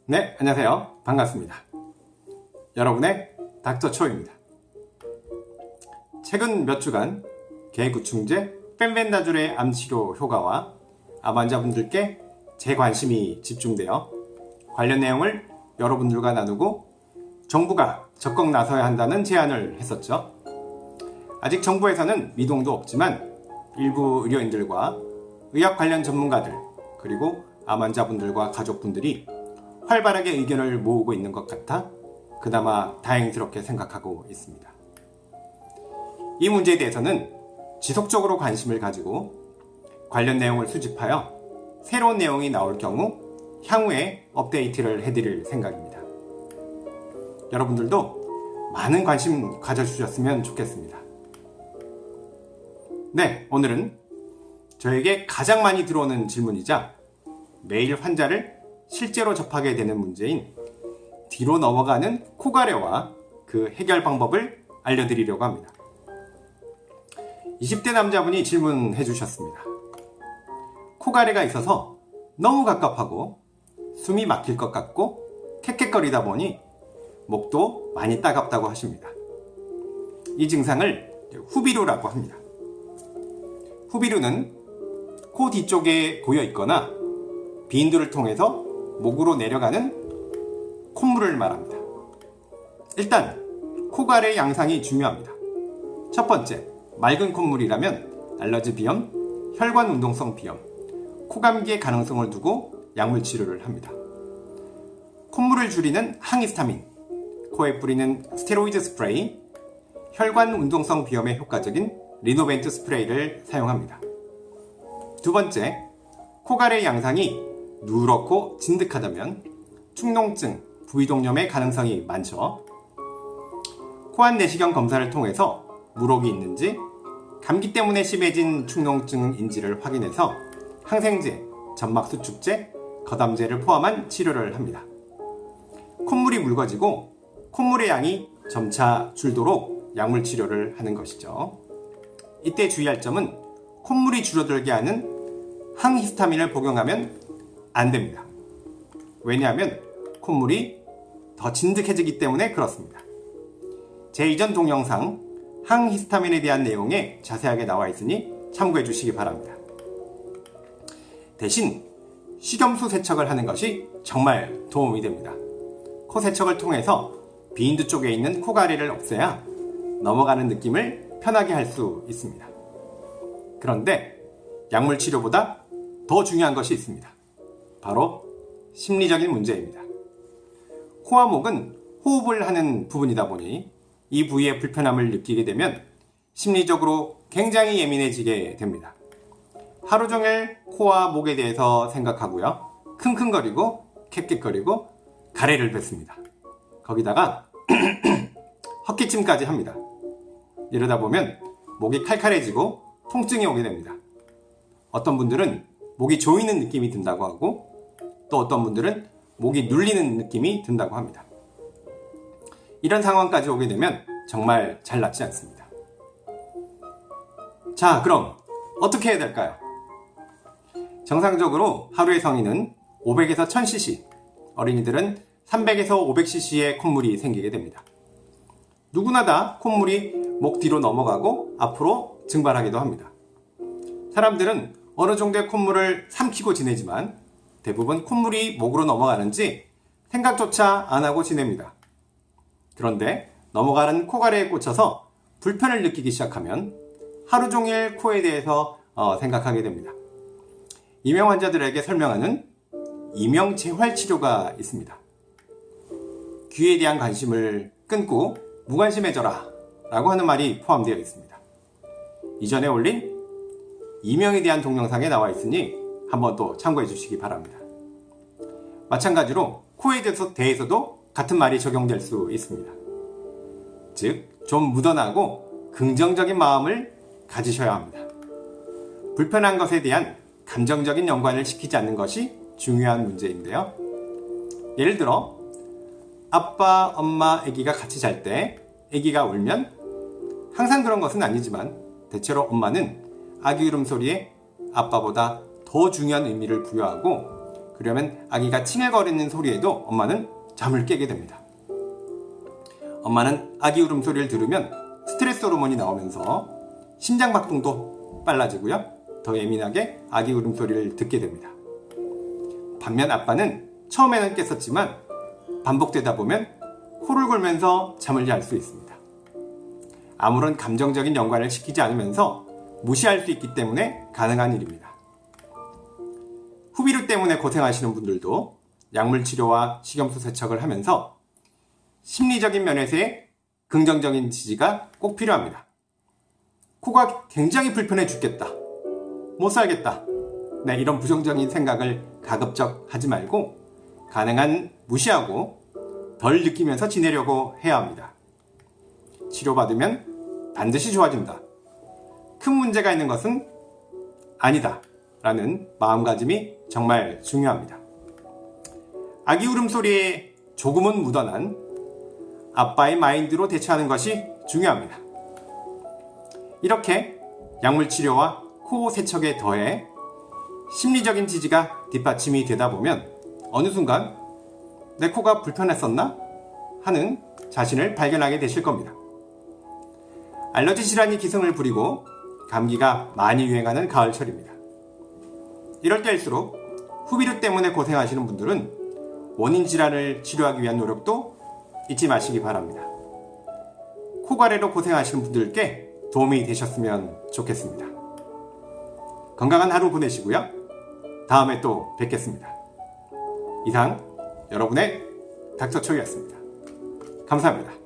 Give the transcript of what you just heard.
네, 안녕하세요. 반갑습니다. 여러분의 닥터초입니다. 최근 몇 주간 개구충제 펜벤다졸의 암치료 효과와 암 환자분들께 제 관심이 집중되어 관련 내용을 여러분들과 나누고 정부가 적극 나서야 한다는 제안을 했었죠. 아직 정부에서는 미동도 없지만 일부 의료인들과 의학 관련 전문가들 그리고 암 환자분들과 가족분들이 활발하게 의견을 모으고 있는 것 같아 그나마 다행스럽게 생각하고 있습니다. 이 문제에 대해서는 지속적으로 관심을 가지고 관련 내용을 수집하여 새로운 내용이 나올 경우 향후에 업데이트를 해드릴 생각입니다. 여러분들도 많은 관심 가져주셨으면 좋겠습니다. 네, 오늘은 저에게 가장 많이 들어오는 질문이자 매일 환자를 실제로 접하게 되는 문제인 뒤로 넘어가는 코가래와 그 해결 방법을 알려드리려고 합니다. 20대 남자분이 질문해 주셨습니다. 코가래가 있어서 너무 갑갑하고 숨이 막힐 것 같고 캑캑거리다 보니 목도 많이 따갑다고 하십니다. 이 증상을 후비루라고 합니다. 후비루는 코 뒤쪽에 고여 있거나 비인두를 통해서 목으로 내려가는 콧물을 말합니다. 일단 코가래 양상이 중요합니다. 첫 번째, 맑은 콧물이라면 알러지 비염, 혈관 운동성 비염, 코감기의 가능성을 두고 약물 치료를 합니다. 콧물을 줄이는 항히스타민, 코에 뿌리는 스테로이드 스프레이, 혈관 운동성 비염에 효과적인 리노벤트 스프레이를 사용합니다. 두 번째, 코가래 양상이 누렇고 진득하다면 축농증, 부위동염의 가능성이 많죠. 코안 내시경 검사를 통해서 물혹이 있는지, 감기 때문에 심해진 축농증인지를 확인해서 항생제, 점막수축제, 거담제를 포함한 치료를 합니다. 콧물이 묽어지고 콧물의 양이 점차 줄도록 약물 치료를 하는 것이죠. 이때 주의할 점은 콧물이 줄어들게 하는 항히스타민을 복용하면 안 됩니다. 왜냐하면 콧물이 더 진득해지기 때문에 그렇습니다. 제 이전 동영상 항히스타민에 대한 내용에 자세하게 나와 있으니 참고해 주시기 바랍니다. 대신 식염수 세척을 하는 것이 정말 도움이 됩니다. 코 세척을 통해서 비인두 쪽에 있는 코가래를 없애야 넘어가는 느낌을 편하게 할 수 있습니다. 그런데 약물 치료보다 더 중요한 것이 있습니다. 바로 심리적인 문제입니다. 코와 목은 호흡을 하는 부분이다 보니 이 부위의 불편함을 느끼게 되면 심리적으로 굉장히 예민해지게 됩니다. 하루 종일 코와 목에 대해서 생각하고요. 킁킁거리고 캑캑거리고 가래를 뱉습니다. 거기다가 헛기침까지 합니다. 이러다 보면 목이 칼칼해지고 통증이 오게 됩니다. 어떤 분들은 목이 조이는 느낌이 든다고 하고 또 어떤 분들은 목이 눌리는 느낌이 든다고 합니다. 이런 상황까지 오게 되면 정말 잘 낫지 않습니다. 자, 그럼 어떻게 해야 될까요? 정상적으로 하루의 성인은 500에서 1000cc, 어린이들은 300에서 500cc의 콧물이 생기게 됩니다. 누구나 다 콧물이 목 뒤로 넘어가고 앞으로 증발하기도 합니다. 사람들은 어느 정도의 콧물을 삼키고 지내지만 대부분 콧물이 목으로 넘어가는지 생각조차 안 하고 지냅니다. 그런데 넘어가는 코가래에 꽂혀서 불편을 느끼기 시작하면 하루 종일 코에 대해서 생각하게 됩니다. 이명 환자들에게 설명하는 이명 재활 치료가 있습니다. 귀에 대한 관심을 끊고 무관심해져라 라고 하는 말이 포함되어 있습니다. 이전에 올린 이명에 대한 동영상에 나와 있으니 한번 또 참고해 주시기 바랍니다. 마찬가지로 코에 대해서도 같은 말이 적용될 수 있습니다. 즉, 좀 묻어나고 긍정적인 마음을 가지셔야 합니다. 불편한 것에 대한 감정적인 연관을 시키지 않는 것이 중요한 문제인데요. 예를 들어 아빠, 엄마, 아기가 같이 잘 때 아기가 울면 항상 그런 것은 아니지만 대체로 엄마는 아기 울음소리에 아빠보다 더 중요한 의미를 부여하고 그러면 아기가 칭얼거리는 소리에도 엄마는 잠을 깨게 됩니다. 엄마는 아기 울음소리를 들으면 스트레스 호르몬이 나오면서 심장박동도 빨라지고요. 더 예민하게 아기 울음소리를 듣게 됩니다. 반면 아빠는 처음에는 깼었지만 반복되다 보면 코를 골면서 잠을 잘 수 있습니다. 아무런 감정적인 연관을 시키지 않으면서 무시할 수 있기 때문에 가능한 일입니다. 후비루 때문에 고생하시는 분들도 약물 치료와 식염수 세척을 하면서 심리적인 면에서의 긍정적인 지지가 꼭 필요합니다. 코가 굉장히 불편해 죽겠다. 못 살겠다. 네, 이런 부정적인 생각을 가급적 하지 말고 가능한 무시하고 덜 느끼면서 지내려고 해야 합니다. 치료받으면 반드시 좋아진다. 큰 문제가 있는 것은 아니다. 라는 마음가짐이 정말 중요합니다. 아기 울음소리에 조금은 묻어난 아빠의 마인드로 대처하는 것이 중요합니다. 이렇게 약물 치료와 코 세척에 더해 심리적인 지지가 뒷받침이 되다 보면 어느 순간 내 코가 불편했었나? 하는 자신을 발견하게 되실 겁니다. 알러지 질환이 기승을 부리고 감기가 많이 유행하는 가을철입니다. 이럴 때일수록 후비루 때문에 고생하시는 분들은 원인 질환을 치료하기 위한 노력도 잊지 마시기 바랍니다. 코가래로 고생하시는 분들께 도움이 되셨으면 좋겠습니다. 건강한 하루 보내시고요. 다음에 또 뵙겠습니다. 이상 여러분의 닥터초이였습니다. 감사합니다.